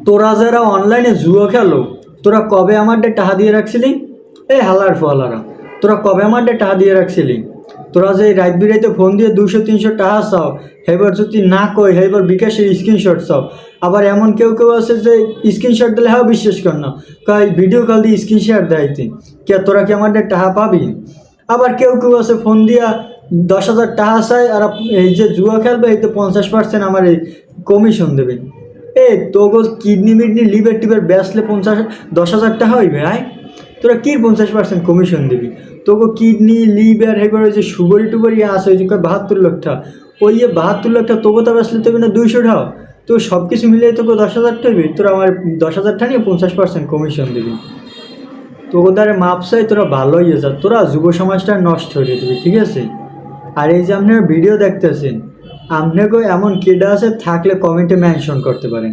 তোরা যারা অনলাইনে জুয়া খেলো, তোরা কবে আমার টাকা দিয়ে রাখছিলি? এই হালার ফলারা, তোরা কবে আমার টাকা দিয়ে রাখছিলি? তোরা যে রাত বিরাইতে ফোন দিয়ে 200-300 টাকা চাও, এবার যদি না কই এবার বিকাশের স্ক্রিনশট চাও। আবার এমন কেউ কেউ আছে যে স্ক্রিনশট দিলে হ্যাঁ বিশ্বাস কর না, কয় ভিডিও কল দিয়ে স্ক্রিনশট দেয়তি কে, তোরা কি আমার টাকা পাবি? আবার কেউ কেউ আছে ফোন দিয়া 10,000 টাকা চাই, আর এই যে জুয়া খেলবে এই তো 50% আমার এই কমিশন দেবে। তোগো কিডনি মিডনি লিভার টিভার বেচলে 10,000 টাকা হইবে। তোরা কি 50% কমিশন দিবি? তোকে কিডনি লিভার এবার ওই যে সুগারি টুগারি আছে, ওই যে 72 লাখ টাকা, ওই 72 লাখ টাকা তোকে তো বেচলে তবে না 200 টাকা, তো সব কিছু মিলিয়ে তোকে 10,000 টাকা দিবি। তোরা আমার 10,000 টাকা নিয়ে 50% কমিশন দিবি। তোকে দ্বারা মাপ চাই, তোরা ভালো হয়ে যা, তোরা যুব সমাজটা নষ্ট হয়ে দিবি, ঠিক আছে? আর এই যে আপনারা ভিডিও দেখতেছেন, আপনাকে এমন কেডা আছে থাকলে কমেন্টে মেনশন করতে পারেন।